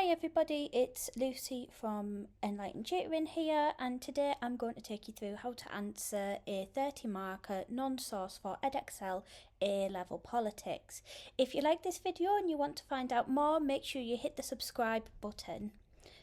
Hi everybody, it's Lucy from Enlightened Tutoring here, and today I'm going to take you through how to answer a 30 marker non-source for Edexcel A Level Politics. If you like this video and you want to find out more, make sure you hit the subscribe button.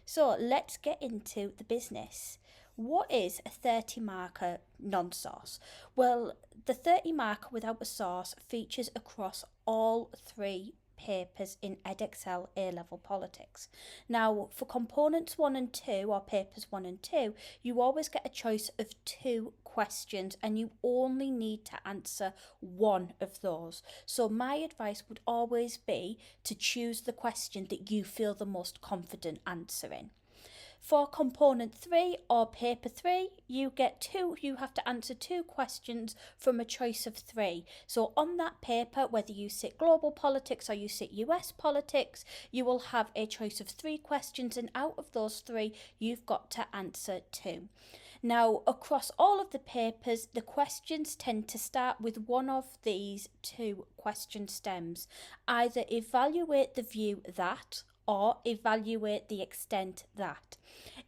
So let's get into the business. What is a 30 marker non-source? Well, the 30 marker without a source features across all three papers in Edexcel A Level Politics. Now, for components 1 and 2, or papers 1 and 2, you always get a choice of 2 questions and you only need to answer one of those. So my advice would always be to choose the question that you feel the most confident answering. For component 3 or paper 3, you have to answer 2 questions from a choice of 3. So on that paper, whether you sit global politics or you sit US politics, you will have a choice of 3 questions, and out of those 3, you've got to answer 2. Now, across all of the papers, the questions tend to start with one of these 2 question stems. Either evaluate the view that, or evaluate the extent that.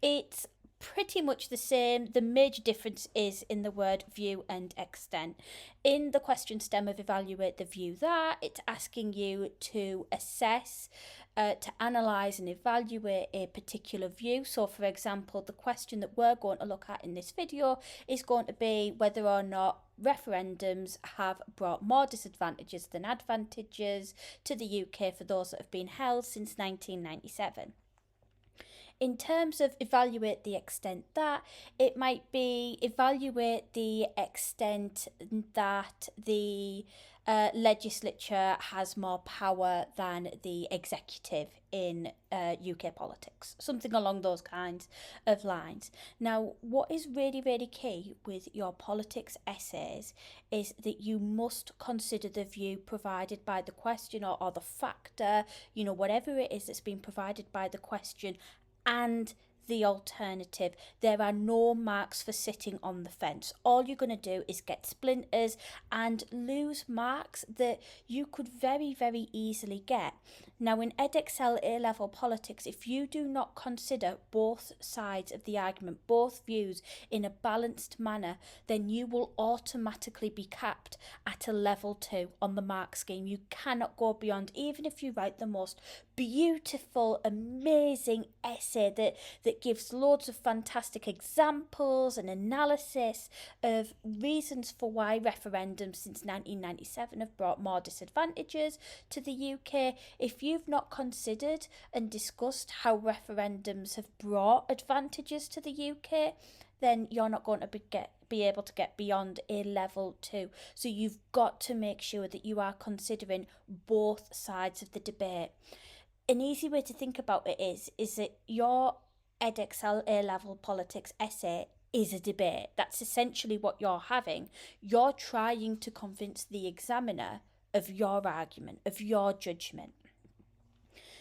It's pretty much the same. The major difference is in the word view and extent. In the question stem of evaluate the view that, it's asking you to assess, to analyse and evaluate a particular view. So for example, the question that we're going to look at in this video is going to be whether or not referendums have brought more disadvantages than advantages to the UK for those that have been held since 1997. In terms of evaluate the extent that, it might be evaluate the extent that the legislature has more power than the executive in UK politics, something along those kinds of lines. Now, what is really, really key with your politics essays is that you must consider the view provided by the question or the factor, whatever it is that's been provided by the question, and the alternative. There are no marks for sitting on the fence. All you're going to do is get splinters and lose marks that you could very, very easily get. Now, in Edexcel A Level Politics, if you do not consider both sides of the argument, both views, in a balanced manner, then you will automatically be capped at a level 2 on the mark scheme. You cannot go beyond, even if you write the most beautiful, amazing essay that gives loads of fantastic examples and analysis of reasons for why referendums since 1997 have brought more disadvantages to the UK. If you've not considered and discussed how referendums have brought advantages to the UK, then you're not going to be able to get beyond a level 2. So you've got to make sure that you are considering both sides of the debate. An easy way to think about it is that your Edexcel A Level Politics essay is a debate. That's essentially what you're having. You're trying to convince the examiner of your argument, of your judgment.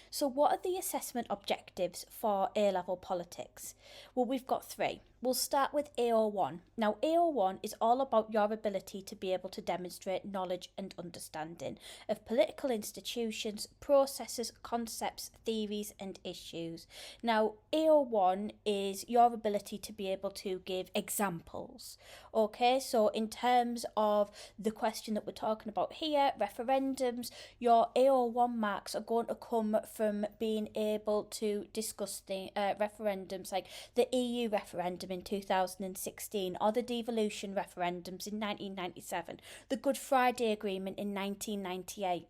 So what are the assessment objectives for A Level Politics? Well, we've got 3. We'll start with AO1. Now, AO1 is all about your ability to be able to demonstrate knowledge and understanding of political institutions, processes, concepts, theories, and issues. Now, AO1 is your ability to be able to give examples. Okay, so in terms of the question that we're talking about here, referendums, your AO1 marks are going to come from being able to discuss the referendums like the EU referendum in 2016 or the devolution referendums in 1997, the Good Friday Agreement in 1998,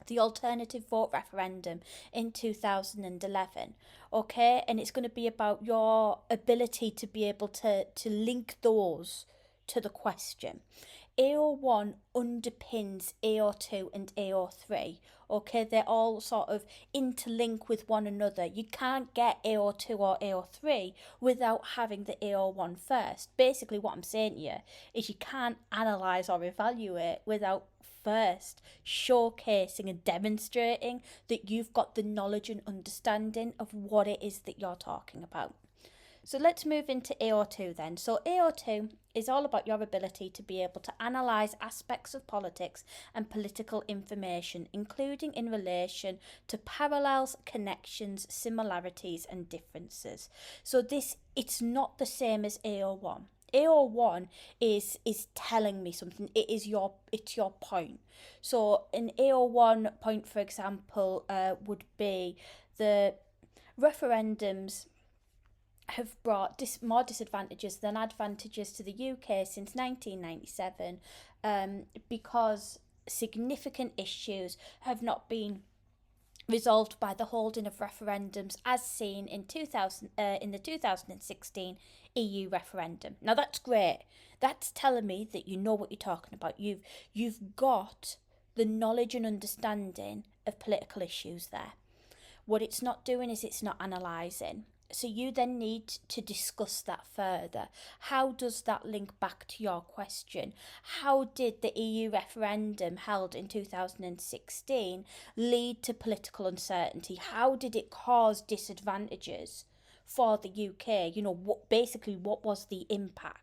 the alternative vote referendum in 2011. Okay, and it's going to be about your ability to be able to link those to the question. AO1 underpins AO2 and AO3. Okay, they're all sort of interlink with one another. You can't get AO2 or AO3 without having the AO1 first. Basically, what I'm saying here is you can't analyse or evaluate without first showcasing and demonstrating that you've got the knowledge and understanding of what it is that you're talking about. So let's move into AO2 then. So AO2 is all about your ability to be able to analyse aspects of politics and political information, including in relation to parallels, connections, similarities and differences. So it's not the same as AO1. AO1 is telling me something. It's your point. So an AO1 point, for example, would be the referendums have brought more disadvantages than advantages to the UK since 1997, because significant issues have not been resolved by the holding of referendums as seen in the 2016 EU referendum. Now that's great. That's telling me that you know what you're talking about. You've got the knowledge and understanding of political issues there. What it's not doing is it's not analysing. So you then need to discuss that further. How does that link back to your question? How did the EU referendum held in 2016 lead to political uncertainty? How did it cause disadvantages for the UK? What was the impact?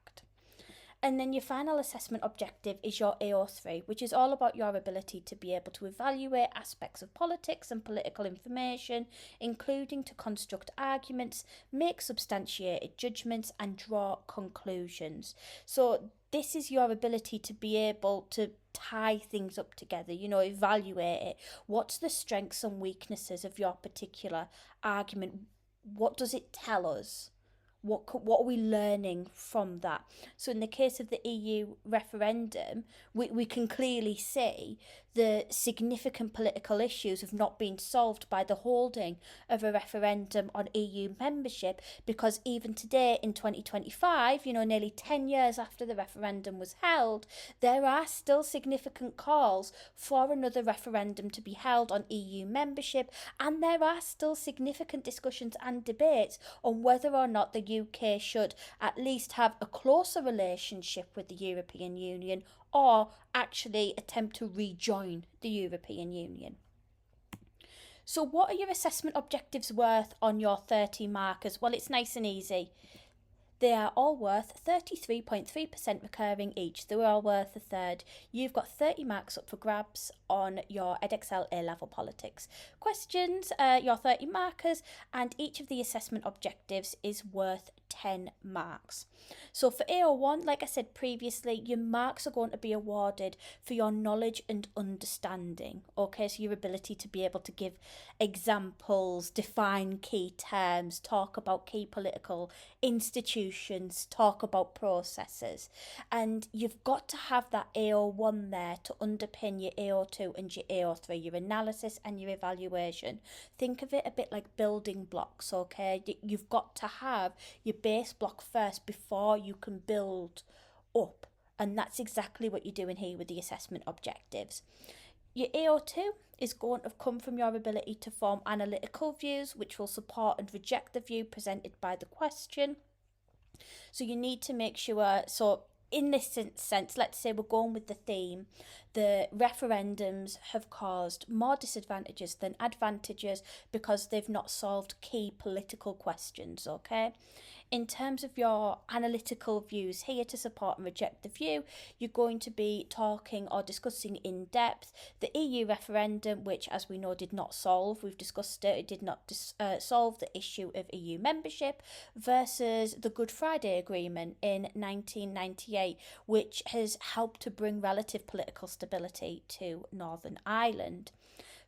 And then your final assessment objective is your AO3, which is all about your ability to be able to evaluate aspects of politics and political information, including to construct arguments, make substantiated judgments, and draw conclusions. So this is your ability to be able to tie things up together, evaluate it. What's the strengths and weaknesses of your particular argument? What does it tell us? What are we learning from that? So in the case of the EU referendum, we can clearly see the significant political issues have not been solved by the holding of a referendum on EU membership, because even today in 2025, nearly 10 years after the referendum was held, there are still significant calls for another referendum to be held on EU membership, and there are still significant discussions and debates on whether or not the UK should at least have a closer relationship with the European Union or actually attempt to rejoin the European Union. So what are your assessment objectives worth on your 30 markers? Well, it's nice and easy. They are all worth 33.3% recurring each. They're all worth a third. You've got 30 marks up for grabs on your Edexcel A Level Politics. Questions, your 30 markers, and each of the assessment objectives is worth 10 marks. So for AO1, like I said previously, your marks are going to be awarded for your knowledge and understanding. Okay, so your ability to be able to give examples, define key terms, talk about key political institutions, talk about processes. And you've got to have that AO1 there to underpin your AO2 and your AO3, your analysis and your evaluation. Think of it a bit like building blocks, okay? You've got to have your base block first before you can build up. And that's exactly what you're doing here with the assessment objectives. Your AO2 is going to come from your ability to form analytical views, which will support and reject the view presented by the question. So you need to make sure, so in this sense, let's say we're going with the theme, the referendums have caused more disadvantages than advantages because they've not solved key political questions, okay? In terms of your analytical views here to support and reject the view, you're going to be talking or discussing in depth the EU referendum, which, as we know, did not solve. We've discussed it. It did not solve the issue of EU membership, versus the Good Friday Agreement in 1998, which has helped to bring relative political stability to Northern Ireland.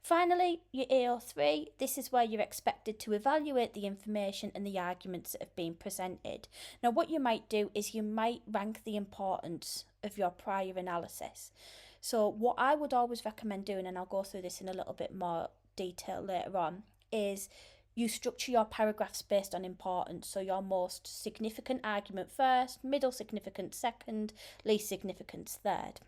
Finally, your AO3, this is where you're expected to evaluate the information and the arguments that have been presented. Now, what you might do is you might rank the importance of your prior analysis. So what I would always recommend doing, and I'll go through this in a little bit more detail later on, is you structure your paragraphs based on importance. So your most significant argument first, middle significance second, least significance third.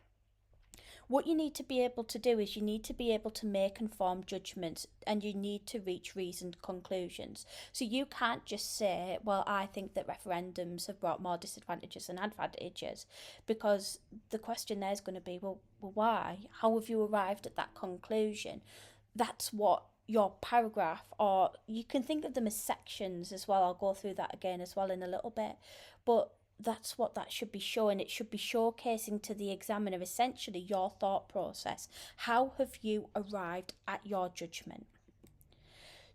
What you need to be able to do is you need to be able to make informed judgments, and you need to reach reasoned conclusions. So you can't just say, well, I think that referendums have brought more disadvantages than advantages, because the question there is going to be, well, why? How have you arrived at that conclusion? That's what your paragraph, or you can think of them as sections as well. I'll go through that again as well in a little bit, but that's what that should be showing. It should be showcasing to the examiner essentially your thought process. How have you arrived at your judgment?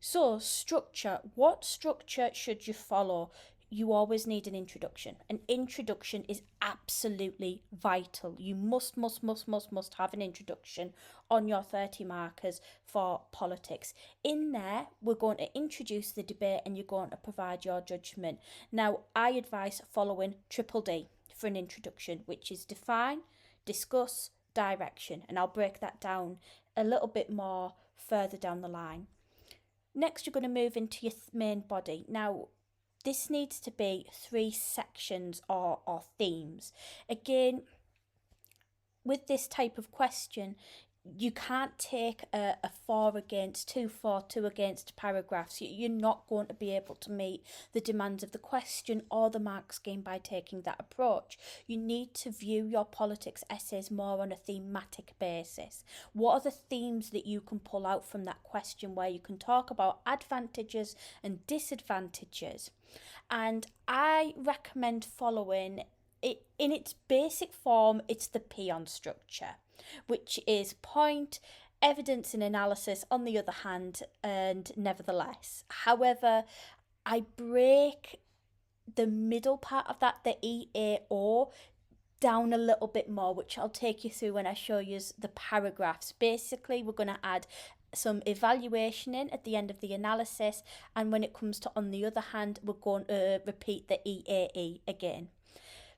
So, structure. What structure should you follow? You always need an introduction. An introduction is absolutely vital. You must have an introduction on your 30 markers for politics. In there, we're going to introduce the debate and you're going to provide your judgment. Now, I advise following triple D for an introduction, which is define, discuss, direction. And I'll break that down a little bit more further down the line. Next, you're going to move into your main body. Now, this needs to be 3 sections or themes. Again, with this type of question, you can't take a 4 against 2 for 2 against paragraphs. You're not going to be able to meet the demands of the question or the mark scheme by taking that approach. You need to view your politics essays more on a thematic basis. What are the themes that you can pull out from that question where you can talk about advantages and disadvantages? And I recommend following it in its basic form. It's the peon structure, which is point, evidence and analysis on the other hand, and nevertheless. However, I break the middle part of that, the EAO, down a little bit more, which I'll take you through when I show you the paragraphs. Basically, we're going to add some evaluation in at the end of the analysis, and when it comes to on the other hand, we're going to repeat the EAE again.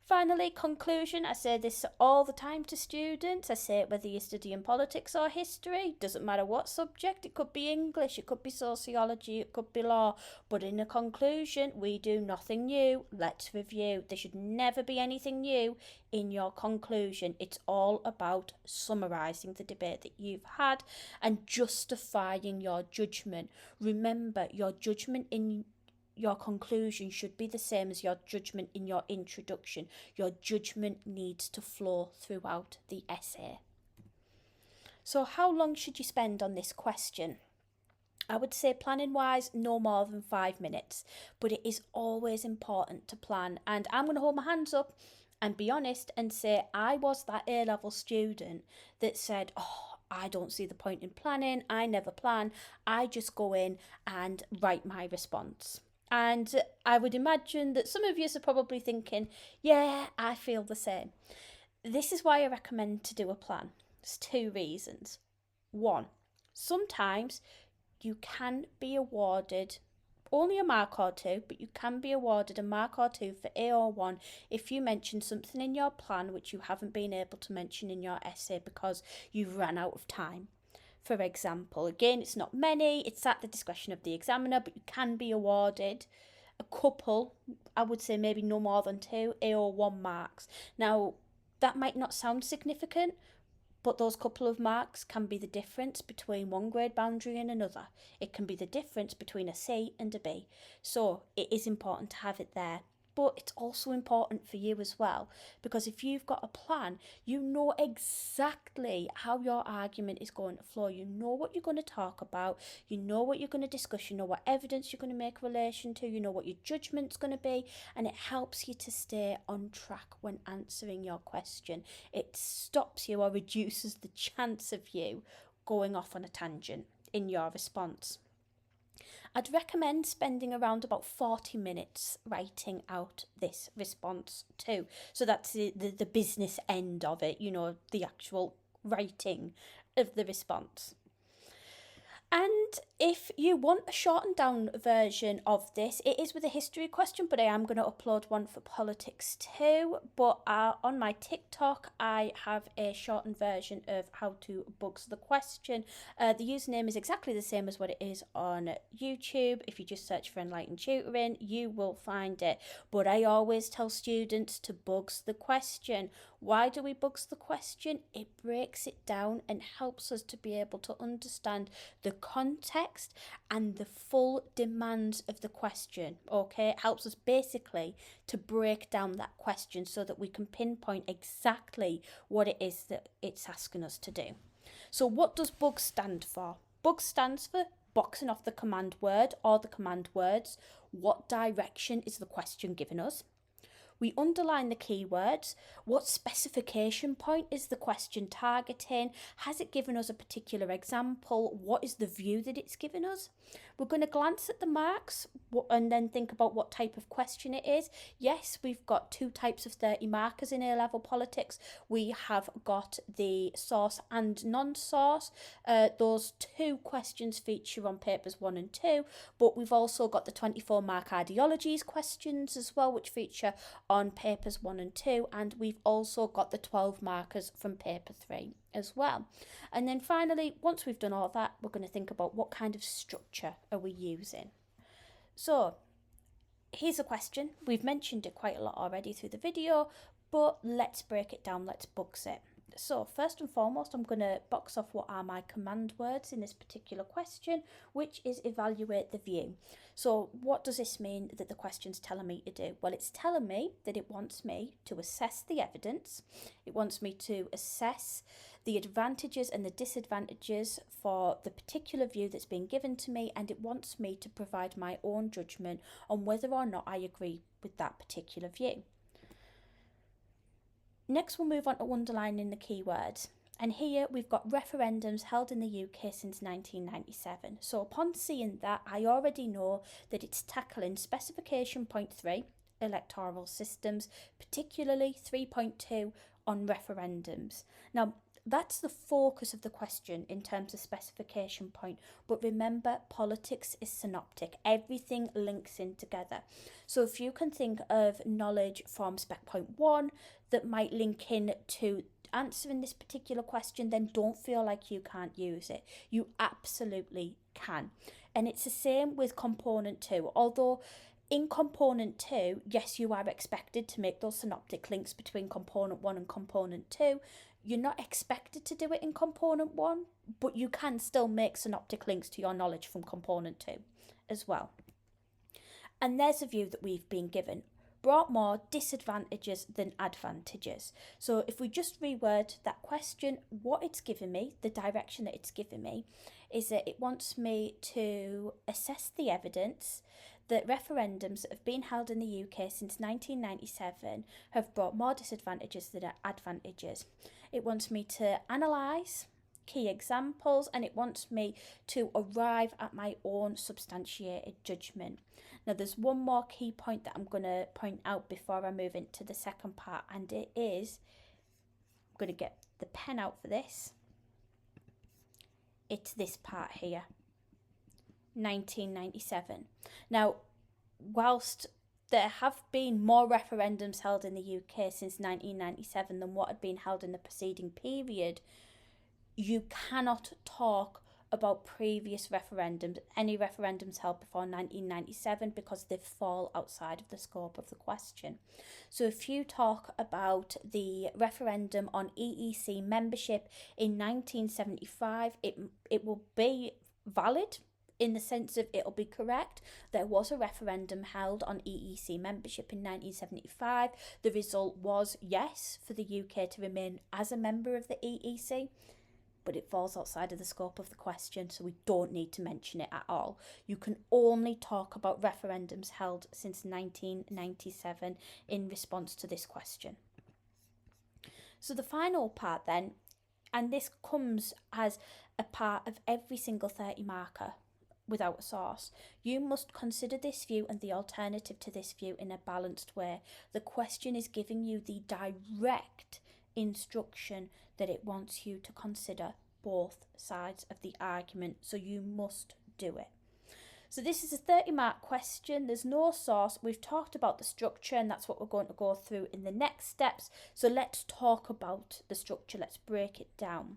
Finally, conclusion. I say this all the time to students. I say it whether you're studying politics or history. Doesn't matter what subject. It could be English, it could be sociology, it could be law. But in a conclusion, we do nothing new. Let's review. There should never be anything new in your conclusion. It's all about summarising the debate that you've had and justifying your judgment. Remember, your judgment in your conclusion should be the same as your judgment in your introduction. Your judgment needs to flow throughout the essay. So how long should you spend on this question? I would say planning wise, no more than 5 minutes, but it is always important to plan. And I'm going to hold my hands up and be honest and say I was that A level student that said, I don't see the point in planning. I never plan. I just go in and write my response. And I would imagine that some of you are probably thinking, yeah, I feel the same. This is why I recommend to do a plan. There's 2 reasons. 1, sometimes you can be awarded only a mark or 2, but you can be awarded a mark or 2 for A or 1 if you mention something in your plan which you haven't been able to mention in your essay because you've run out of time. For example, again, it's not many, it's at the discretion of the examiner, but you can be awarded a couple, I would say maybe no more than 2 A or 1 marks. Now, that might not sound significant, but those couple of marks can be the difference between one grade boundary and another. It can be the difference between a C and a B. So it is important to have it there. But it's also important for you as well, because if you've got a plan, you know exactly how your argument is going to flow. You know what you're going to talk about, you know what you're going to discuss, you know what evidence you're going to make relation to, you know what your judgment's going to be, and it helps you to stay on track when answering your question. It stops you or reduces the chance of you going off on a tangent in your response. I'd recommend spending around about 40 minutes writing out this response too. So that's the business end of it, you know, the actual writing of the response. And if you want a shortened down version of this, it is with a history question, but I am going to upload one for politics too. But on my TikTok, I have a shortened version of how to bugs the question. The username is exactly the same as what it is on YouTube. If you just search for Enlightened Tutoring, you will find it. But I always tell students to bugs the question. Why do we bugs the question? It breaks it down and helps us to be able to understand the context and the full demands of the question. Okay, it helps us basically to break down that question so that we can pinpoint exactly what it is that it's asking us to do. So what does BUG stand for? BUG stands for boxing off the command word or the command words. What direction is the question giving us? We underline the keywords. What specification point is the question targeting? Has it given us a particular example? What is the view that it's given us? We're going to glance at the marks and then think about what type of question it is. Yes, we've got two types of 30 markers in A Level Politics. We have got the source and non-source. Those two questions feature on papers 1 and 2, but we've also got the 24 mark ideologies questions as well, which feature on papers 1 and 2, and we've also got the 12 markers from paper 3 as well. And then finally, once we've done all that, we're going to think about what kind of structure are we using. So here's a question. We've mentioned it quite a lot already through the video, but let's break it down, let's box it. So first and foremost, I'm going to box off what are my command words in this particular question, which is evaluate the view. So what does this mean that the question's telling me to do? Well, it's telling me that it wants me to assess the evidence. It wants me to assess the advantages and the disadvantages for the particular view that's being given to me, and it wants me to provide my own judgment on whether or not I agree with that particular view. Next, we'll move on to underlining the keywords. And here we've got referendums held in the UK since 1997. So upon seeing that, I already know that it's tackling specification point 3, electoral systems, particularly 3.2 on referendums. Now, that's the focus of the question in terms of specification point. But remember, politics is synoptic. Everything links in together. So if you can think of knowledge from spec point 1 that might link in to answering this particular question, then don't feel like you can't use it. You absolutely can. And it's the same with component 2. Although in component 2, yes, you are expected to make those synoptic links between component 1 and component 2. You're not expected to do it in component 1, but you can still make synoptic links to your knowledge from component 2 as well. And there's a view that we've been given. Brought more disadvantages than advantages. So if we just reword that question, what it's given me, the direction that it's given me, is that it wants me to assess the evidence that referendums that have been held in the UK since 1997 have brought more disadvantages than advantages. It wants me to analyse key examples, and it wants me to arrive at my own substantiated judgment. Now, there's one more key point that I'm going to point out before I move into the second part, and it is, I'm going to get the pen out for this. It's this part here, 1997. Now, whilst there have been more referendums held in the UK since 1997 than what had been held in the preceding period, you cannot talk about previous referendums, any referendums held before 1997, because they fall outside of the scope of the question. So if you talk about the referendum on EEC membership in 1975, it will be valid in the sense of it'll be correct. There was a referendum held on EEC membership in 1975. The result was yes for the UK to remain as a member of the EEC. But it falls outside of the scope of the question, so we don't need to mention it at all. You can only talk about referendums held since 1997 in response to this question. So the final part then, and this comes as a part of every single 30 marker without a source, you must consider this view and the alternative to this view in a balanced way. The question is giving you the direct instruction that it wants you to consider both sides of the argument, so you must do it. So this is a 30 mark question. There's no source. We've talked about the structure, and that's what we're going to go through in the next steps. So let's talk about the structure. Let's break it down.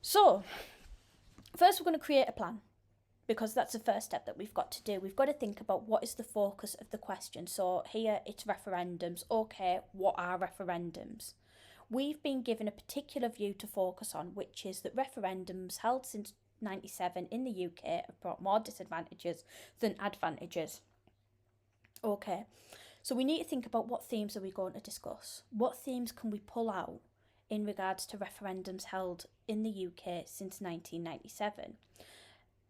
So first, we're going to create a plan, because that's the first step that we've got to do. We've got to think about what is the focus of the question. So here it's referendums. Okay, what are referendums? We've been given a particular view to focus on, which is that referendums held since 97 in the UK have brought more disadvantages than advantages. Okay, so we need to think about what themes are we going to discuss? What themes can we pull out in regards to referendums held in the UK since 1997?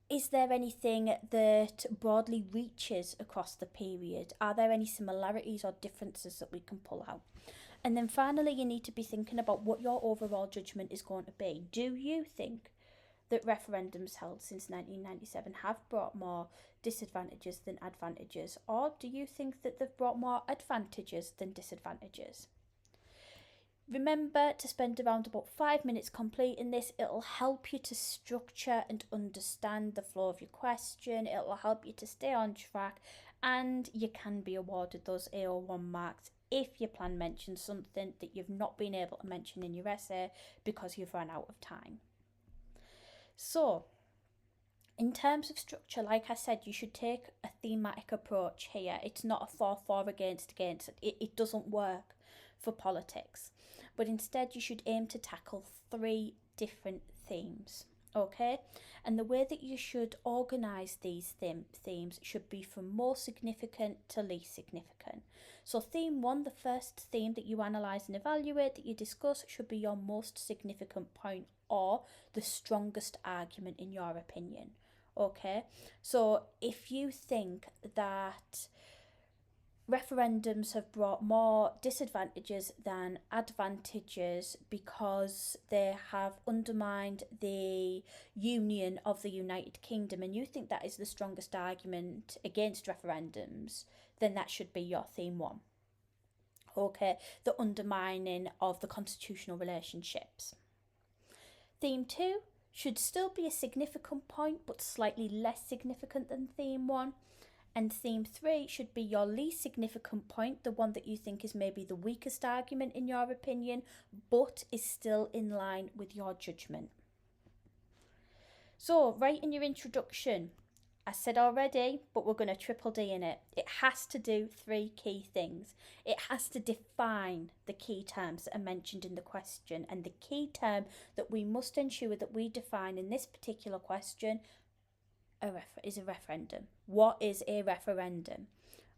Is there anything that broadly reaches across the period? Are there any similarities or differences that we can pull out? And then finally, you need to be thinking about what your overall judgment is going to be. Do you think that referendums held since 1997 have brought more disadvantages than advantages? Or do you think that they've brought more advantages than disadvantages? Remember to spend around about 5 minutes completing this. It'll help you to structure and understand the flow of your question. It'll help you to stay on track, and you can be awarded those AO1 marks if your plan mentions something that you've not been able to mention in your essay because you've run out of time. So, in terms of structure, like I said, you should take a thematic approach here. It's not a for, against. It doesn't work for politics. But instead, you should aim to tackle 3 different themes, okay? And the way that you should organise these themes should be from most significant to least significant. So theme 1, the first theme that you analyse and evaluate, that you discuss, should be your most significant point or the strongest argument in your opinion, okay? So if you think that referendums have brought more disadvantages than advantages because they have undermined the union of the United Kingdom, and you think that is the strongest argument against referendums, then that should be your theme 1. Okay, the undermining of the constitutional relationships. Theme 2 should still be a significant point, but slightly less significant than theme 1. And theme 3 should be your least significant point, the one that you think is maybe the weakest argument in your opinion, but is still in line with your judgment. So, write in your introduction. I said already, but we're going to triple D in it. It has to do 3 key things. It has to define the key terms that are mentioned in the question, and the key term that we must ensure that we define in this particular question is a referendum. What is a referendum?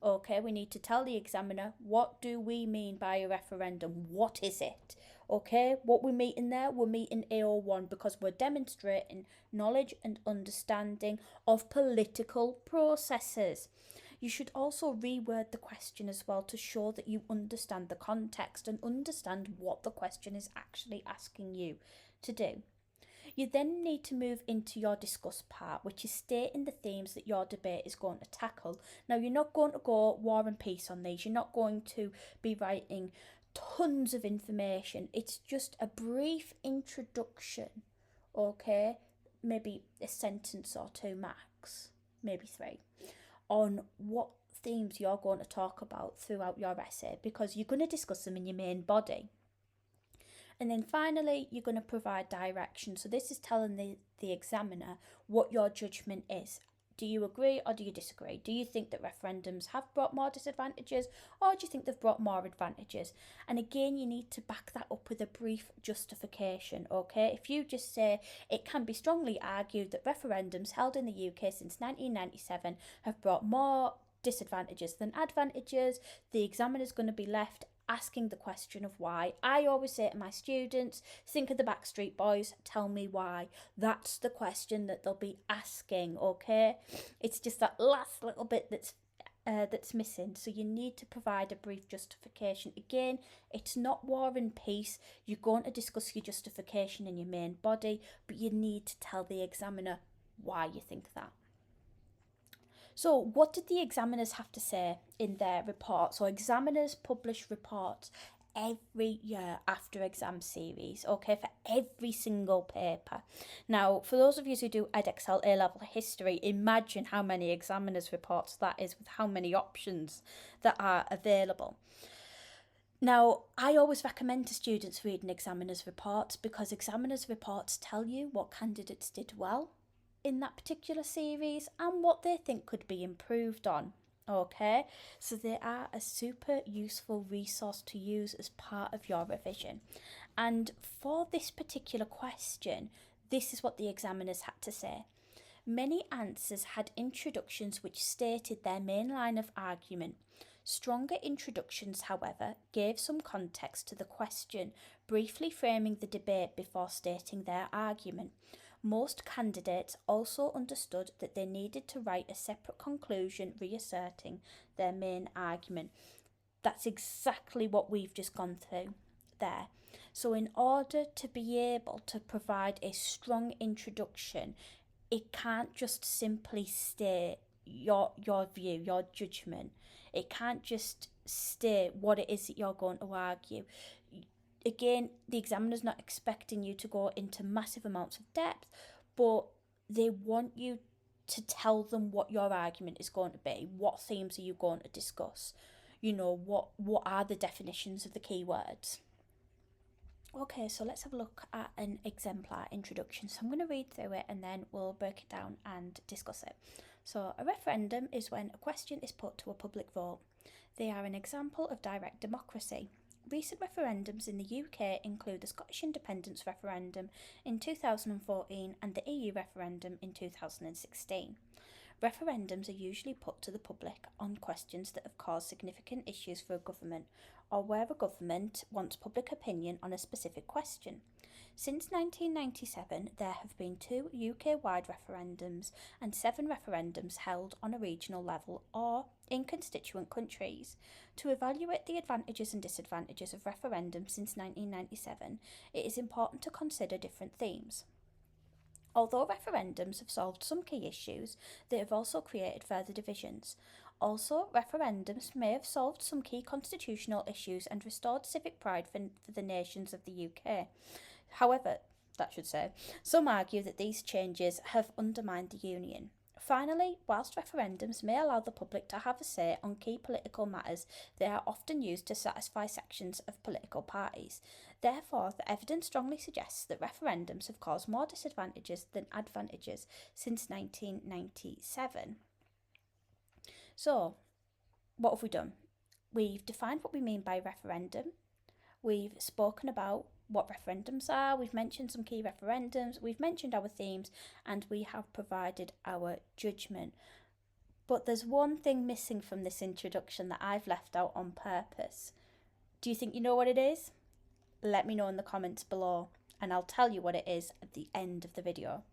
Okay, we need to tell the examiner, what do we mean by a referendum? What is it? Okay, what we're meeting there, we're meeting AO1 because we're demonstrating knowledge and understanding of political processes. You should also reword the question as well to show that you understand the context and understand what the question is actually asking you to do. You then need to move into your discuss part, which is stating the themes that your debate is going to tackle. Now, you're not going to go war and peace on these. You're not going to be writing tons of information. It's just a brief introduction, okay? Maybe a sentence or 2 max, maybe 3, on what themes you're going to talk about throughout your essay, because you're going to discuss them in your main body. And then finally, you're going to provide direction. So this is telling the examiner what your judgment is. Do you agree or do you disagree? Do you think that referendums have brought more disadvantages, or do you think they've brought more advantages? And again, you need to back that up with a brief justification, okay? If you just say, it can be strongly argued that referendums held in the UK since 1997 have brought more disadvantages than advantages, the examiner's going to be left asking the question of why. I always say to my students, think of the Backstreet Boys, tell me why. That's the question that they'll be asking, okay? It's just that last little bit that's missing. So you need to provide a brief justification. Again, it's not war and peace. You're going to discuss your justification in your main body, but you need to tell the examiner why you think that. So what did the examiners have to say in their report? So examiners publish reports every year after exam series, okay, for every single paper. Now, for those of you who do Edexcel A Level History, imagine how many examiners reports that is with how many options that are available. Now, I always recommend to students reading examiners' reports because examiners' reports tell you what candidates did well in that particular series and what they think could be improved on, okay? So they are a super useful resource to use as part of your revision. And for this particular question, this is what the examiners had to say. Many answers had introductions which stated their main line of argument. Stronger introductions, however, gave some context to the question, briefly framing the debate before stating their argument. Most candidates also understood that they needed to write a separate conclusion reasserting their main argument. That's exactly what we've just gone through there. So in order to be able to provide a strong introduction, it can't just simply state your view, your judgment. It can't just state what it is that you're going to argue. Again, the examiner's not expecting you to go into massive amounts of depth, but they want you to tell them what your argument is going to be. What themes are you going to discuss? You know, what are the definitions of the keywords? Okay, so let's have a look at an exemplar introduction. So I'm going to read through it and then we'll break it down and discuss it. So a referendum is when a question is put to a public vote. They are an example of direct democracy. Recent referendums in the UK include the Scottish independence referendum in 2014 and the EU referendum in 2016. Referendums are usually put to the public on questions that have caused significant issues for a government, or where a government wants public opinion on a specific question. Since 1997, there have been 2 UK-wide referendums and 7 referendums held on a regional level or in constituent countries. To evaluate the advantages and disadvantages of referendums since 1997, it is important to consider different themes. Although referendums have solved some key issues, they have also created further divisions. Also, referendums may have solved some key constitutional issues and restored civic pride for the nations of the UK. However, some argue that these changes have undermined the Union. Finally, whilst referendums may allow the public to have a say on key political matters, they are often used to satisfy sections of political parties. Therefore, the evidence strongly suggests that referendums have caused more disadvantages than advantages since 1997. So, what have we done? We've defined what we mean by referendum. We've spoken about what referendums are, we've mentioned some key referendums, we've mentioned our themes, and we have provided our judgment. But there's one thing missing from this introduction that I've left out on purpose. Do you think you know what it is? Let me know in the comments below, and I'll tell you what it is at the end of the video.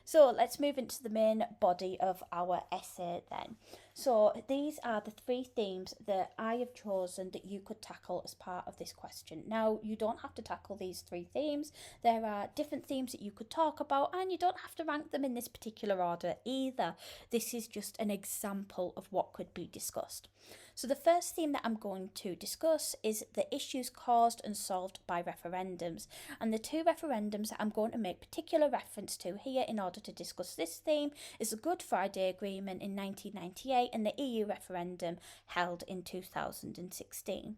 So let's move into the main body of our essay then. So these are the 3 themes that I have chosen that you could tackle as part of this question. Now, you don't have to tackle these 3 themes. There are different themes that you could talk about, and you don't have to rank them in this particular order either. This is just an example of what could be discussed. So the first theme that I'm going to discuss is the issues caused and solved by referendums. And the 2 referendums that I'm going to make particular reference to here in order to discuss this theme is the Good Friday Agreement in 1998 and the EU referendum held in 2016.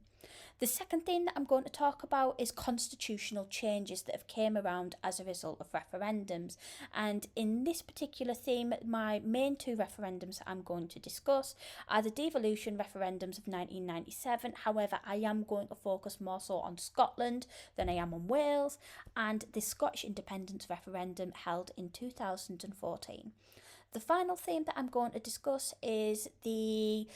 The second theme that I'm going to talk about is constitutional changes that have came around as a result of referendums. And in this particular theme, my main 2 referendums that I'm going to discuss are the devolution referendums of 1997. However, I am going to focus more so on Scotland than I am on Wales, and the Scottish independence referendum held in 2014. The final theme that I'm going to discuss is the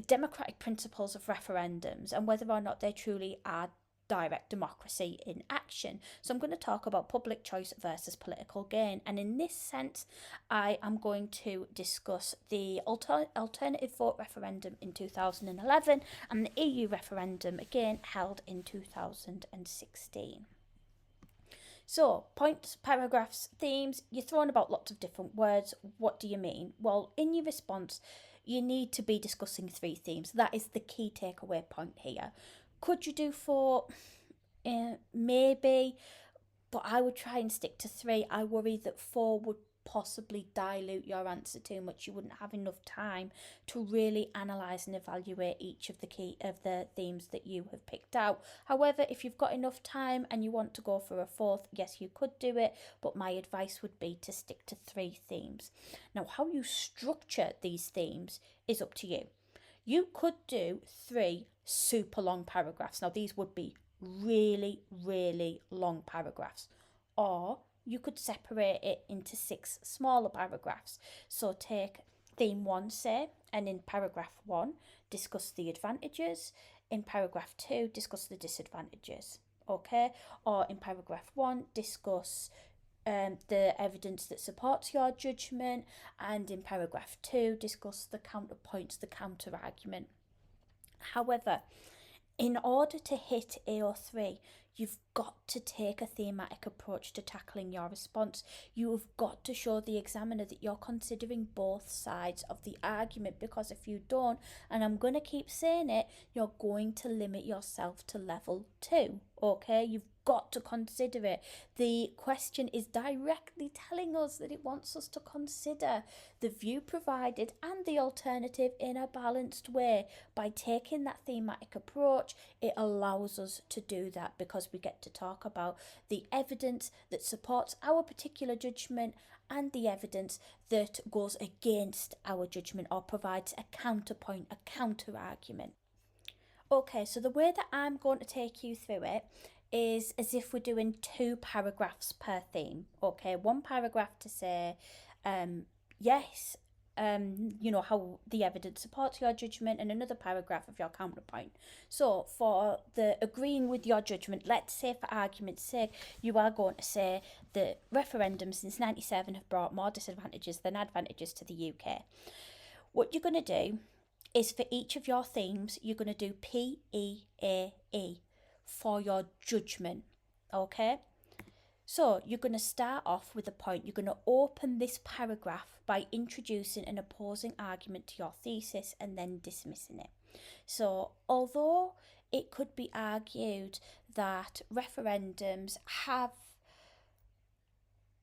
democratic principles of referendums and whether or not they truly are direct democracy in action. So I'm going to talk about public choice versus political gain, and in this sense I am going to discuss the alternative vote referendum in 2011 and the EU referendum again held in 2016. So, points, paragraphs, themes, you're throwing about lots of different words. What do you mean? Well, in your response, you need to be discussing 3 themes. That is the key takeaway point here. Could you do 4? Maybe, but I would try and stick to 3. I worry that 4 would possibly dilute your answer too much. You wouldn't have enough time to really analyse and evaluate each of the themes that you have picked out. However, if you've got enough time and you want to go for a 4th, yes, you could do it, but my advice would be to stick to 3 themes. Now, how you structure these themes is up to you. You could do 3 super long paragraphs. Now, these would be really, really long paragraphs, or you could separate it into 6 smaller paragraphs. So take theme 1, say, and in paragraph 1, discuss the advantages. In paragraph 2, discuss the disadvantages. okay? Or in paragraph 1, discuss the evidence that supports your judgment, and in paragraph 2, discuss the counterpoints, the counter argument. However, in order to hit AO3, you've got to take a thematic approach to tackling your response. You have got to show the examiner that you're considering both sides of the argument, because if you don't, and I'm going to keep saying it, you're going to limit yourself to level 2, okay? You've got to consider it. The question is directly telling us that it wants us to consider the view provided and the alternative in a balanced way. By taking that thematic approach, it allows us to do that, because we get to talk about the evidence that supports our particular judgment and the evidence that goes against our judgment or provides a counterpoint, a counter argument. Okay, so the way that I'm going to take you through it is as if we're doing 2 paragraphs per theme. Okay, 1 paragraph to say, yes, how the evidence supports your judgment, and another paragraph of your counterpoint. So for the agreeing with your judgment, let's say for argument's sake, you are going to say that referendums since 97 have brought more disadvantages than advantages to the UK. What you're going to do is, for each of your themes, you're going to do PEAE for your judgment, okay? So you're going to start off with a point. You're going to open this paragraph by introducing an opposing argument to your thesis and then dismissing it. So although it could be argued that referendums have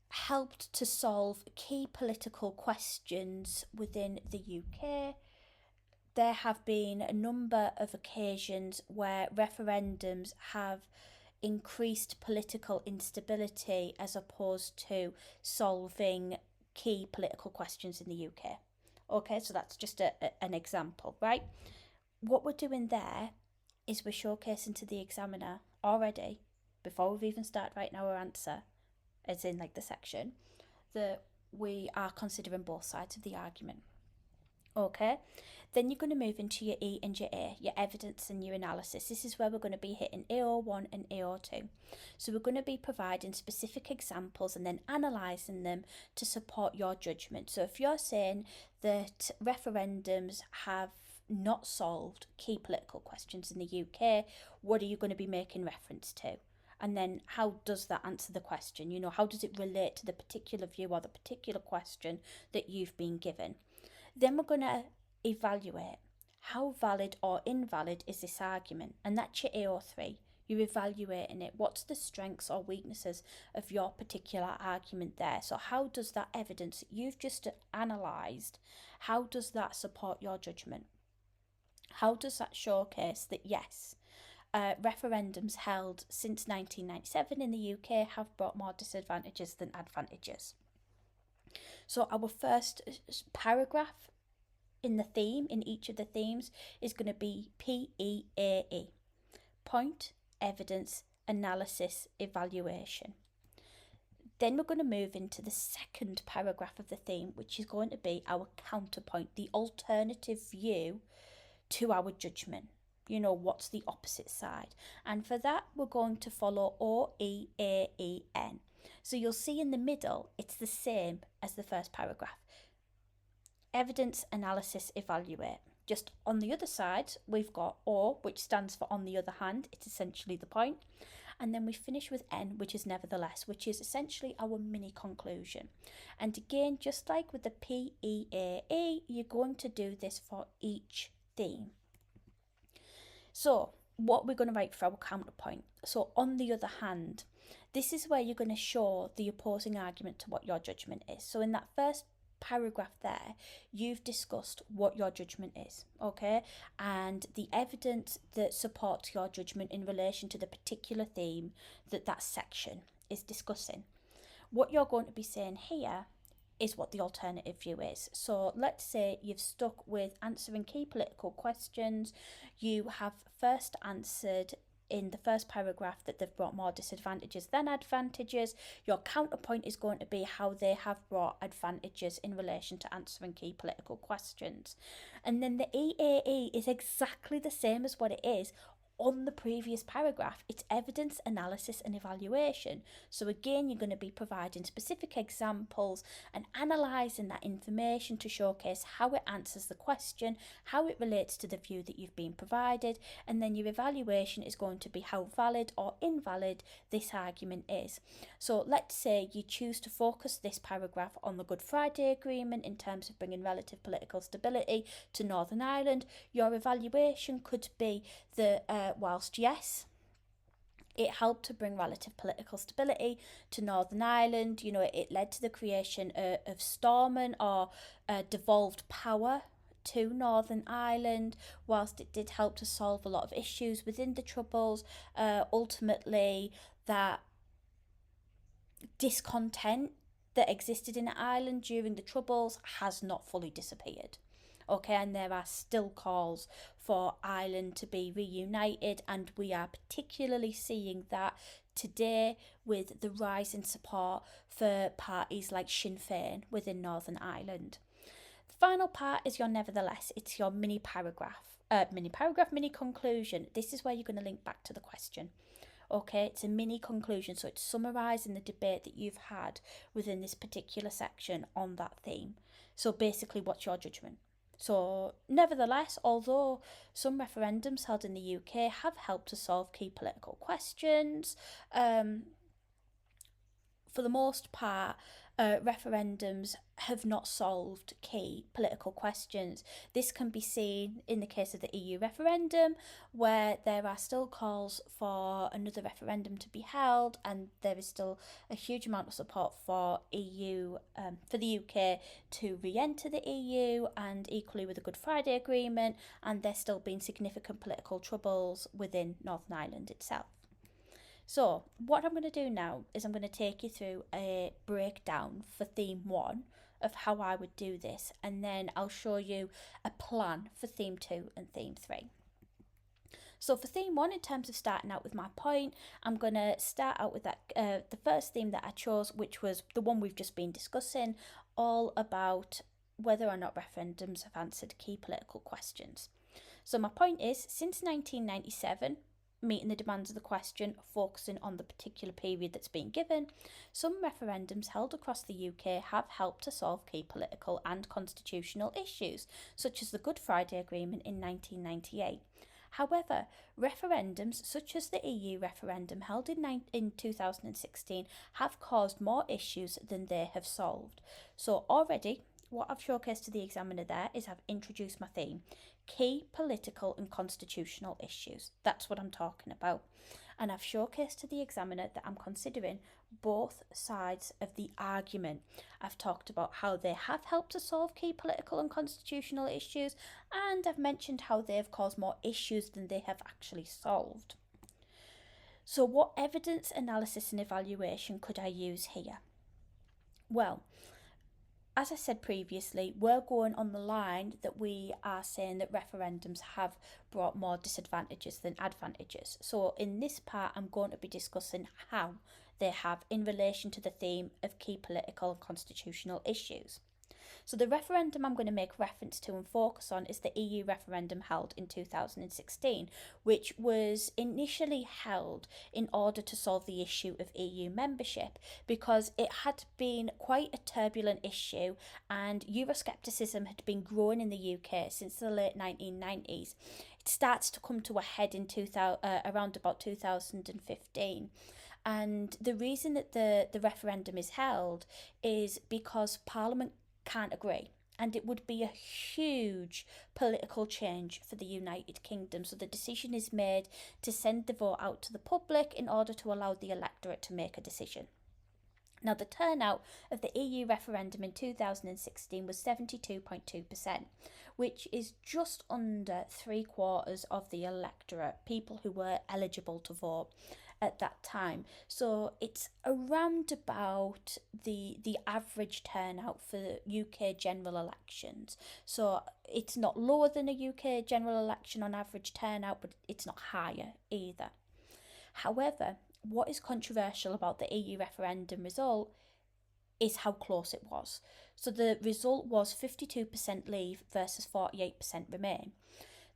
helped to solve key political questions within the UK, there have been a number of occasions where referendums have increased political instability as opposed to solving key political questions in the UK. Okay, so that's just an example, right? What we're doing there is we're showcasing to the examiner already, before we've even started writing our answer, as in like the section, that we are considering both sides of the argument. Okay, then you're going to move into your E and your A, your evidence and your analysis. This is where we're going to be hitting AO1 and AO2. So we're going to be providing specific examples and then analysing them to support your judgment. So if you're saying that referendums have not solved key political questions in the UK, what are you going to be making reference to? And then how does that answer the question? How does it relate to the particular view or the particular question that you've been given? Then we're going to evaluate how valid or invalid is this argument, and that's your AO3. You're evaluating it. What's the strengths or weaknesses of your particular argument there? So how does that evidence that you've just analysed, how does that support your judgment? How does that showcase that yes, referendums held since 1997 in the UK have brought more disadvantages than advantages? So our first paragraph in the theme, in each of the themes, is going to be PEAE. Point, evidence, analysis, evaluation. Then we're going to move into the second paragraph of the theme, which is going to be our counterpoint, the alternative view to our judgment. What's the opposite side? And for that, we're going to follow OEAEN. So you'll see in the middle, it's the same as the first paragraph. Evidence, analysis, evaluate. Just on the other side, we've got O, which stands for on the other hand. It's essentially the point. And then we finish with N, which is nevertheless, which is essentially our mini conclusion. And again, just like with the PEAE, you're going to do this for each theme. So what we're going to write for our counterpoint. So on the other hand, this is where you're going to show the opposing argument to what your judgment is. So in that first paragraph there, you've discussed what your judgment is, okay? And the evidence that supports your judgment in relation to the particular theme that section is discussing. What you're going to be saying here is what the alternative view is. So let's say you've stuck with answering key political questions. You have first answered in the first paragraph that they've brought more disadvantages than advantages. Your counterpoint is going to be how they have brought advantages in relation to answering key political questions. And then the EAE is exactly the same as what it is, on the previous paragraph, it's evidence, analysis and evaluation. So again, you're going to be providing specific examples and analysing that information to showcase how it answers the question, how it relates to the view that you've been provided, and then your evaluation is going to be how valid or invalid this argument is. So let's say you choose to focus this paragraph on the Good Friday Agreement in terms of bringing relative political stability to Northern Ireland. Your evaluation could be that whilst yes, it helped to bring relative political stability to Northern Ireland, you know, it led to the creation of Stormont or devolved power to Northern Ireland. Whilst it did help to solve a lot of issues within the Troubles, ultimately that discontent that existed in Ireland during the Troubles has not fully disappeared. Okay, and there are still calls for Ireland to be reunited, and we are particularly seeing that today with the rise in support for parties like Sinn Féin within Northern Ireland. The final part is your nevertheless. It's your mini conclusion. This is where you're going to link back to the question. Okay, it's a mini conclusion, so it's summarising the debate that you've had within this particular section on that theme. So basically, what's your judgment? So, nevertheless, although some referendums held in the UK have helped to solve key political questions, for the most part, referendums have not solved key political questions. This can be seen in the case of the EU referendum, where there are still calls for another referendum to be held, and there is still a huge amount of support for for the UK to re-enter the EU, and equally with the Good Friday Agreement, and there's still been significant political troubles within Northern Ireland itself. So what I'm going to do now is I'm going to take you through a breakdown for theme 1 of how I would do this, and then I'll show you a plan for theme 2 and theme 3. So for theme 1, in terms of starting out with my point, I'm going to start out with that the first theme that I chose, which was the one we've just been discussing, all about whether or not referendums have answered key political questions. So my point is, since 1997, meeting the demands of the question, focusing on the particular period that's been given, some referendums held across the UK have helped to solve key political and constitutional issues, such as the Good Friday Agreement in 1998. However, referendums such as the EU referendum held in 2016 have caused more issues than they have solved. So already, what I've showcased to the examiner there is I've introduced my theme, key political and constitutional issues. That's what I'm talking about. And I've showcased to the examiner that I'm considering both sides of the argument. I've talked about how they have helped to solve key political and constitutional issues, and I've mentioned how they have caused more issues than they have actually solved. So what evidence, analysis and evaluation could I use here? Well, as I said previously, we're going on the line that we are saying that referendums have brought more disadvantages than advantages. So in this part, I'm going to be discussing how they have in relation to the theme of key political and constitutional issues. So the referendum I'm going to make reference to and focus on is the EU referendum held in 2016, which was initially held in order to solve the issue of EU membership, because it had been quite a turbulent issue and Euroscepticism had been growing in the UK since the late 1990s. It starts to come to a head in around about 2015. And the reason that the referendum is held is because Parliament can't agree, and it would be a huge political change for the United Kingdom. So the decision is made to send the vote out to the public in order to allow the electorate to make a decision. Now, the turnout of the EU referendum in 2016 was 72.2%, which is just under 3/4 of the electorate, people who were eligible to vote at that time. So it's around about the average turnout for UK general elections. So it's not lower than a UK general election on average turnout, but it's not higher either. However, what is controversial about the EU referendum result is how close it was. So the result was 52% leave versus 48% remain.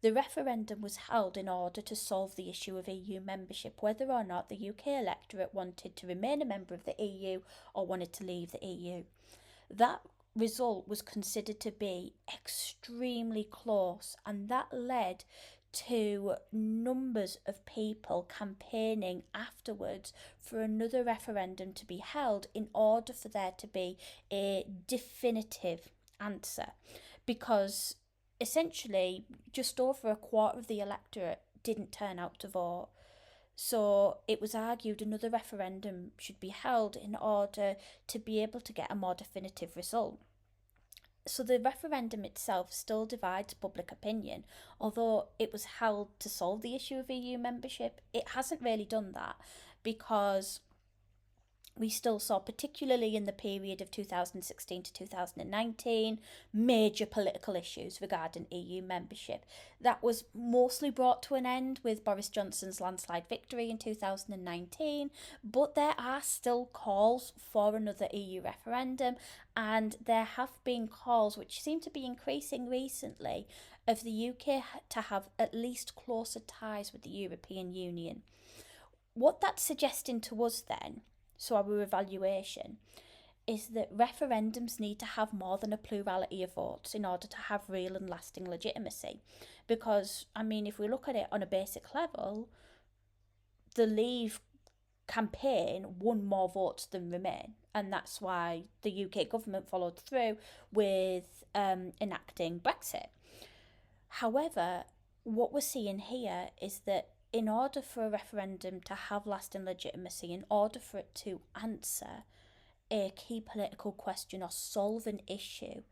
The referendum was held in order to solve the issue of EU membership, whether or not the UK electorate wanted to remain a member of the EU or wanted to leave the EU. That result was considered to be extremely close, and that led to numbers of people campaigning afterwards for another referendum to be held in order for there to be a definitive answer, because essentially just over a quarter of the electorate didn't turn out to vote. So it was argued another referendum should be held in order to be able to get a more definitive result. So the referendum itself still divides public opinion. Although it was held to solve the issue of EU membership, it hasn't really done that, because we still saw, particularly in the period of 2016 to 2019, major political issues regarding EU membership. That was mostly brought to an end with Boris Johnson's landslide victory in 2019, but there are still calls for another EU referendum, and there have been calls, which seem to be increasing recently, of the UK to have at least closer ties with the European Union. What that's suggesting to us then, so our evaluation, is that referendums need to have more than a plurality of votes in order to have real and lasting legitimacy. Because, I mean, if we look at it on a basic level, the Leave campaign won more votes than Remain, and that's why the UK government followed through with enacting Brexit. However, what we're seeing here is that in order for a referendum to have lasting legitimacy, in order for it to answer a key political question or solve an issue,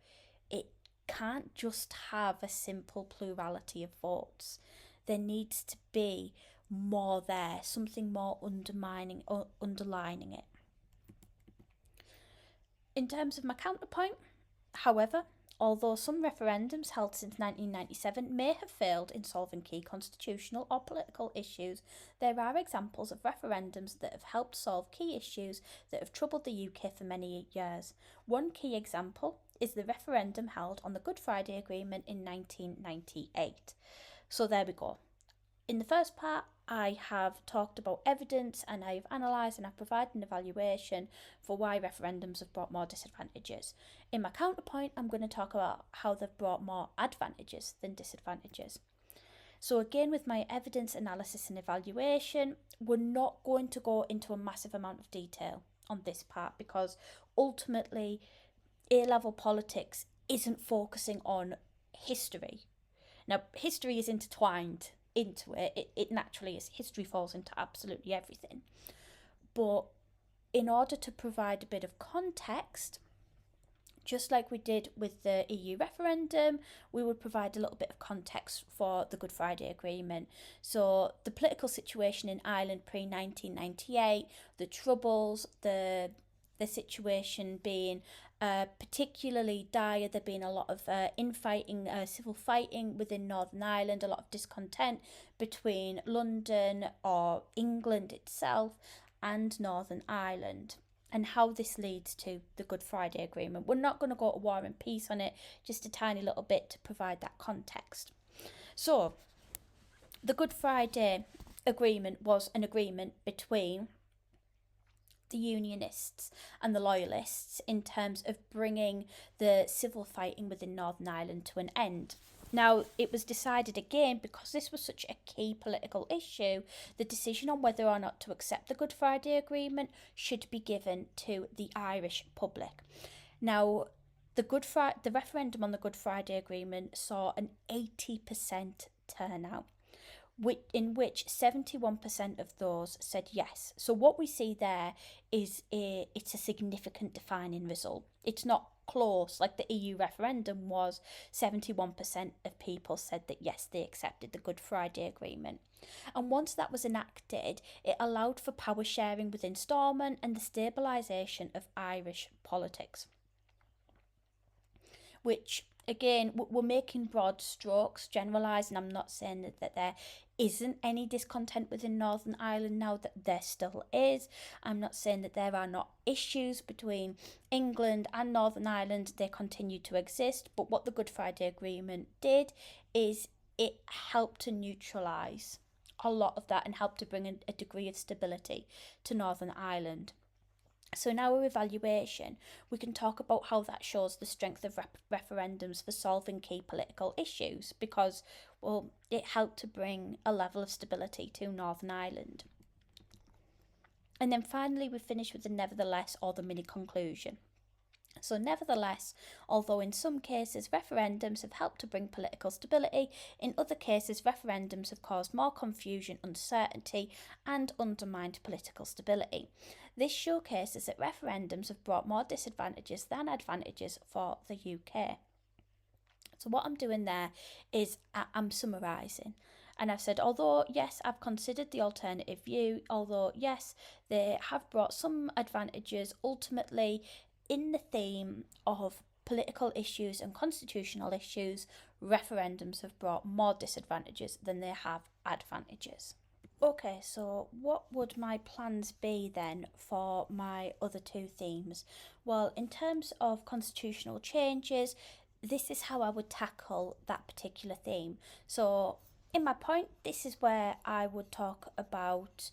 it can't just have a simple plurality of votes. There needs to be more there, something more underlining it. In terms of my counterpoint, however, although some referendums held since 1997 may have failed in solving key constitutional or political issues, there are examples of referendums that have helped solve key issues that have troubled the UK for many years. One key example is the referendum held on the Good Friday Agreement in 1998. So there we go. In the first part, I have talked about evidence, and I've analysed and I've provided an evaluation for why referendums have brought more disadvantages. In my counterpoint, I'm going to talk about how they've brought more advantages than disadvantages. So again, with my evidence analysis and evaluation, we're not going to go into a massive amount of detail on this part, because ultimately A Level Politics isn't focusing on history. Now, history is intertwined into it. It naturally is. History falls into absolutely everything. But in order to provide a bit of context, just like we did with the EU referendum, we would provide a little bit of context for the Good Friday Agreement. So the political situation in Ireland pre-1998, the Troubles, the situation being particularly dire. There being a lot of infighting, civil fighting within Northern Ireland, a lot of discontent between London or England itself and Northern Ireland, and how this leads to the Good Friday Agreement. We're not going to go to war and peace on it, just a tiny little bit to provide that context. So, the Good Friday Agreement was an agreement between the Unionists and the Loyalists in terms of bringing the civil fighting within Northern Ireland to an end. Now, it was decided again, because this was such a key political issue, the decision on whether or not to accept the Good Friday Agreement should be given to the Irish public. Now, the referendum on the Good Friday Agreement saw an 80% turnout, in which 71% of those said yes. So what we see there is it's a significant defining result. It's not close like the EU referendum was. 71% of people said that yes, they accepted the Good Friday Agreement. And once that was enacted, it allowed for power sharing within Stormont and the stabilisation of Irish politics, which, again, we're making broad strokes, generalising. I'm not saying that there isn't any discontent within Northern Ireland now, that there still is. I'm not saying that there are not issues between England and Northern Ireland. They continue to exist. But what the Good Friday Agreement did is it helped to neutralise a lot of that and helped to bring a degree of stability to Northern Ireland. So in our evaluation, we can talk about how that shows the strength of referendums for solving key political issues because, well, it helped to bring a level of stability to Northern Ireland. And then finally, we finish with the nevertheless or the mini conclusion. So, nevertheless, although in some cases referendums have helped to bring political stability, in other cases referendums have caused more confusion, uncertainty, and undermined political stability. This showcases that referendums have brought more disadvantages than advantages for the UK. So, what I'm doing there is I'm summarising. And I've said, although, yes, I've considered the alternative view, although, yes, they have brought some advantages, ultimately, in the theme of political issues and constitutional issues, referendums have brought more disadvantages than they have advantages. Okay, so what would my plans be then for my other two themes? Well, in terms of constitutional changes, this is how I would tackle that particular theme. So, in my point, this is where I would talk about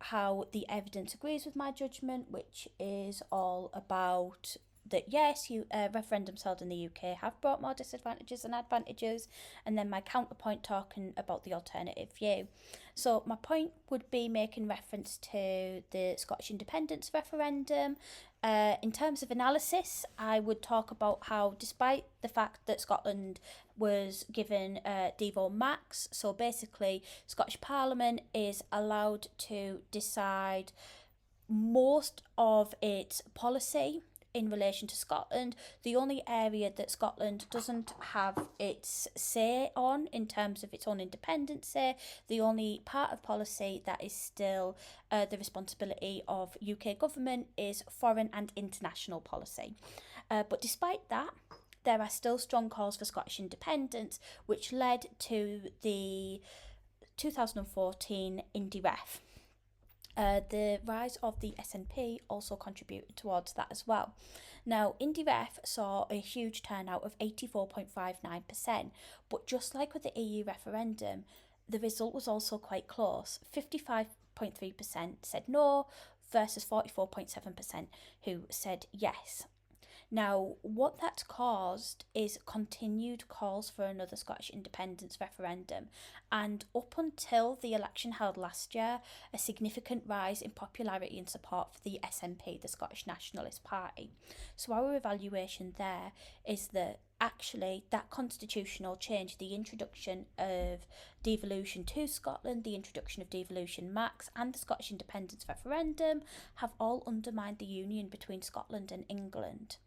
how the evidence agrees with my judgment, which is all about that yes, referendums held in the UK have brought more disadvantages than advantages, and then my counterpoint talking about the alternative view. So my point would be making reference to the Scottish independence referendum. In terms of analysis, I would talk about how, despite the fact that Scotland was given Devo Max, so basically Scottish Parliament is allowed to decide most of its policy in relation to Scotland. The only area that Scotland doesn't have its say on in terms of its own independence say, the only part of policy that is still the responsibility of UK government is foreign and international policy. But despite that, there are still strong calls for Scottish independence, which led to the 2014 Indie Ref. The rise of the SNP also contributed towards that as well. Now, Indie Ref saw a huge turnout of 84.59%, but just like with the EU referendum, the result was also quite close. 55.3% said no versus 44.7% who said yes. Now, what that's caused is continued calls for another Scottish independence referendum, and up until the election held last year, a significant rise in popularity and support for the SNP, the Scottish Nationalist Party. So our evaluation there is that actually that constitutional change, the introduction of devolution to Scotland, the introduction of devolution max, and the Scottish independence referendum have all undermined the union between Scotland and England.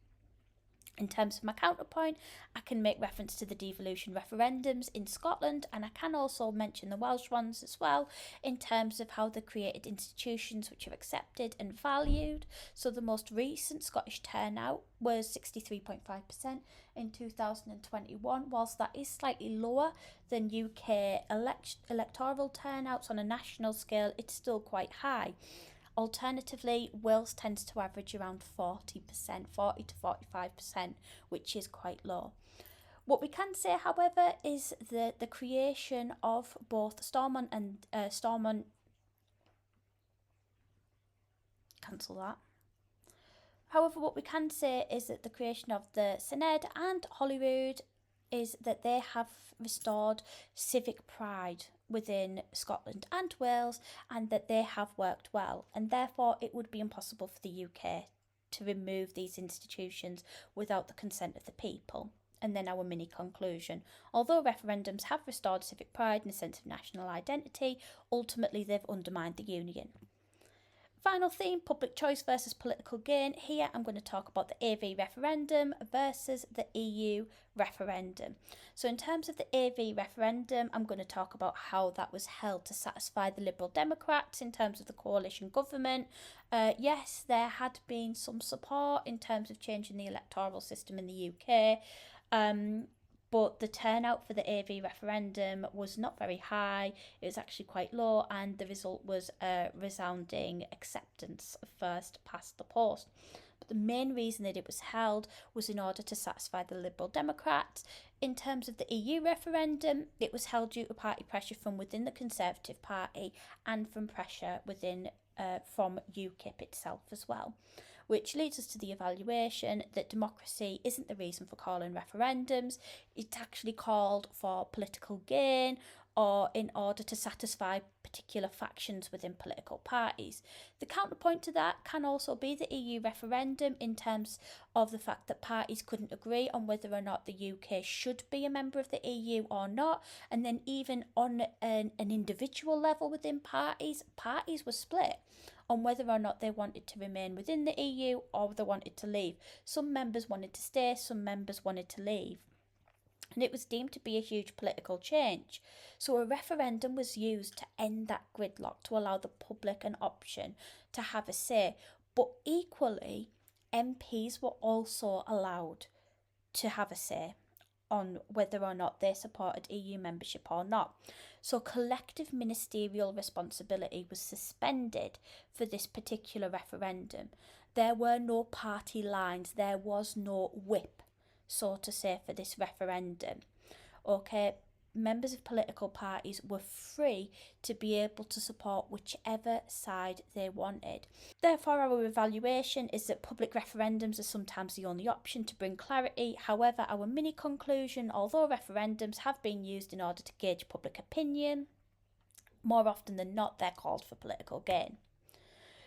In terms of my counterpoint, I can make reference to the devolution referendums in Scotland, and I can also mention the Welsh ones as well in terms of how they created institutions which are accepted and valued. So the most recent Scottish turnout was 63.5% in 2021, whilst that is slightly lower than UK electoral turnouts on a national scale, it's still quite high. Alternatively, Wales tends to average around 40%, 40 to 45%, which is quite low. What we can say, however, is that the creation of both Stormont and cancel that. However, what we can say is that the creation of the Senedd and Holyrood is that they have restored civic pride within Scotland and Wales, and that they have worked well, and therefore it would be impossible for the UK to remove these institutions without the consent of the people. And then our mini conclusion. Although referendums have restored civic pride and a sense of national identity, ultimately they've undermined the union. Final theme, public choice versus political gain. Here I'm going to talk about the AV referendum versus the EU referendum. So in terms of the AV referendum, I'm going to talk about how that was held to satisfy the Liberal Democrats in terms of the coalition government. Yes, there had been some support in terms of changing the electoral system in the UK. But the turnout for the AV referendum was not very high. It was actually quite low, and the result was a resounding acceptance, first past the post. But the main reason that it was held was in order to satisfy the Liberal Democrats. In terms of the EU referendum, it was held due to party pressure from within the Conservative Party and from pressure from UKIP itself as well. Which leads us to the evaluation that democracy isn't the reason for calling referendums. It's actually called for political gain or in order to satisfy particular factions within political parties. The counterpoint to that can also be the EU referendum in terms of the fact that parties couldn't agree on whether or not the UK should be a member of the EU or not, and then even on an individual level within parties were split on whether or not they wanted to remain within the EU or they wanted to leave. Some members wanted to stay, some members wanted to leave. And it was deemed to be a huge political change. So a referendum was used to end that gridlock, to allow the public an option to have a say. But equally, MPs were also allowed to have a say on whether or not they supported EU membership or not. So collective ministerial responsibility was suspended for this particular referendum. There were no party lines, there was no whip, so to say, for this referendum. Okay, members of political parties were free to be able to support whichever side they wanted. Therefore, our evaluation is that public referendums are sometimes the only option to bring clarity. However, our mini conclusion, although referendums have been used in order to gauge public opinion, more often than not, they're called for political gain.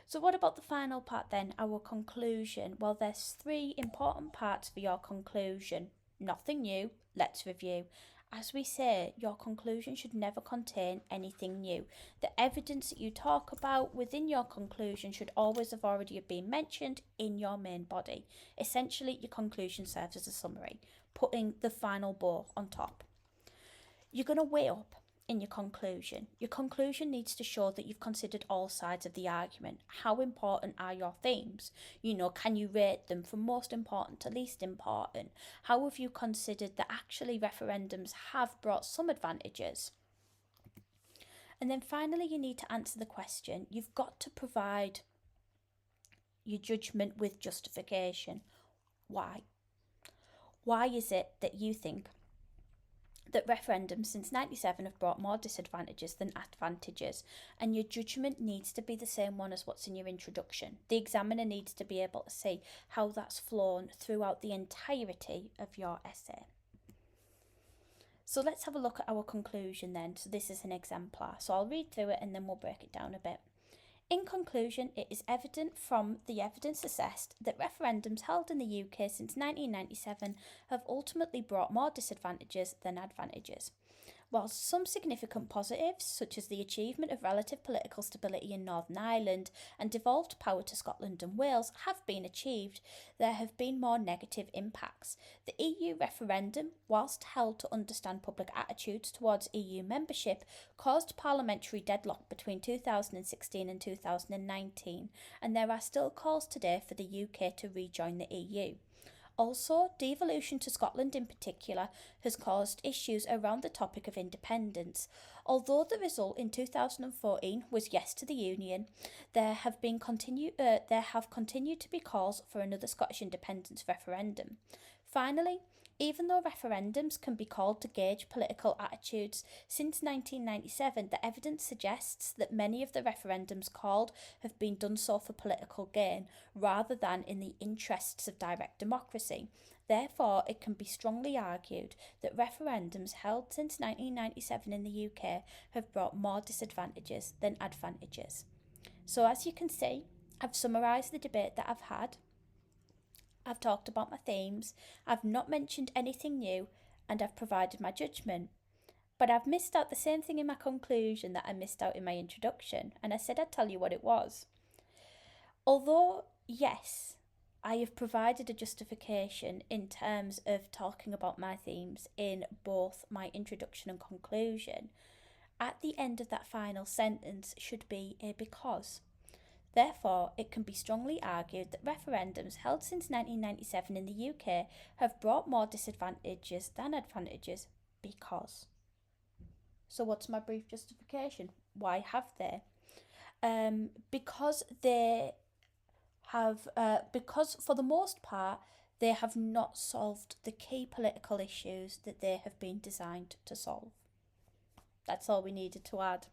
So what about the final part then, our conclusion? Well, there's 3 important parts for your conclusion. Nothing new, let's review. As we say, your conclusion should never contain anything new. The evidence that you talk about within your conclusion should always have already been mentioned in your main body. Essentially, your conclusion serves as a summary, putting the final bow on top. You're going to weigh up in your conclusion. Your conclusion needs to show that you've considered all sides of the argument. How important are your themes? Can you rate them from most important to least important? How have you considered that actually referendums have brought some advantages? And then finally, you need to answer the question. You've got to provide your judgment with justification. Why? Why is it that you think that referendums since 1997 have brought more disadvantages than advantages, and your judgment needs to be the same one as what's in your introduction. The examiner needs to be able to see how that's flown throughout the entirety of your essay. So let's have a look at our conclusion then. So this is an exemplar. So I'll read through it and then we'll break it down a bit. In conclusion, it is evident from the evidence assessed that referendums held in the UK since 1997 have ultimately brought more disadvantages than advantages. Whilst some significant positives, such as the achievement of relative political stability in Northern Ireland and devolved power to Scotland and Wales, have been achieved, there have been more negative impacts. The EU referendum, whilst held to understand public attitudes towards EU membership, caused parliamentary deadlock between 2016 and 2019, and there are still calls today for the UK to rejoin the EU. Also, devolution to Scotland in particular has caused issues around the topic of independence. Although the result in 2014 was yes to the Union, there have continued to be calls for another Scottish independence referendum. Finally, even though referendums can be called to gauge political attitudes, since 1997 the evidence suggests that many of the referendums called have been done so for political gain, rather than in the interests of direct democracy. Therefore, it can be strongly argued that referendums held since 1997 in the UK have brought more disadvantages than advantages. So as you can see, I've summarised the debate that I've had. I've talked about my themes, I've not mentioned anything new, and I've provided my judgment. But I've missed out the same thing in my conclusion that I missed out in my introduction, and I said I'd tell you what it was. Although, yes, I have provided a justification in terms of talking about my themes in both my introduction and conclusion, at the end of that final sentence should be a because. Therefore, it can be strongly argued that referendums held since 1997 in the UK have brought more disadvantages than advantages because. So what's my brief justification? Why have they? Because they have, because for the most part, they have not solved the key political issues that they have been designed to solve. That's all we needed to add.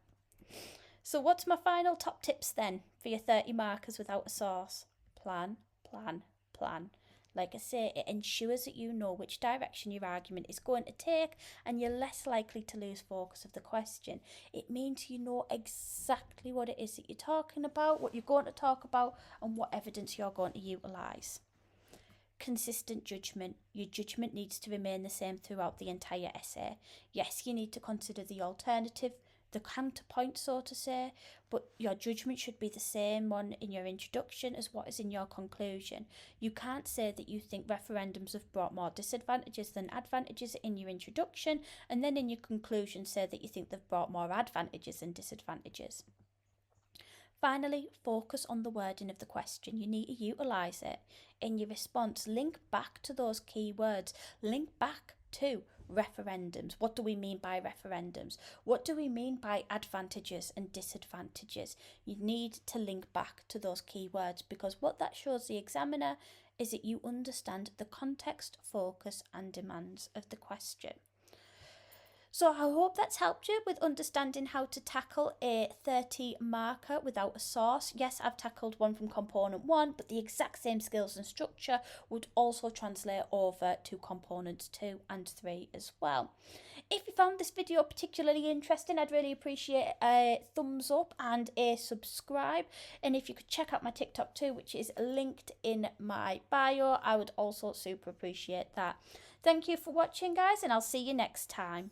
So what's my final top tips then for your 30 markers without a source? Plan, plan, plan. Like I say, it ensures that you know which direction your argument is going to take and you're less likely to lose focus of the question. It means you know exactly what it is that you're talking about, what you're going to talk about, and what evidence you're going to utilise. Consistent judgment. Your judgment needs to remain the same throughout the entire essay. Yes, you need to consider the alternative, the counterpoint, so to say, but your judgment should be the same one in your introduction as what is in your conclusion. You can't say that you think referendums have brought more disadvantages than advantages in your introduction, and then in your conclusion say that you think they've brought more advantages than disadvantages. Finally, focus on the wording of the question. You need to utilise it. In your response, link back to those key words. Link back to referendums. What do we mean by referendums? What do we mean by advantages and disadvantages? You need to link back to those key words, because what that shows the examiner is that you understand the context, focus and demands of the question. So I hope that's helped you with understanding how to tackle a 30 marker without a source. Yes, I've tackled one from component 1, but the exact same skills and structure would also translate over to components 2 and 3 as well. If you found this video particularly interesting, I'd really appreciate a thumbs up and a subscribe. And if you could check out my TikTok too, which is linked in my bio, I would also super appreciate that. Thank you for watching, guys, and I'll see you next time.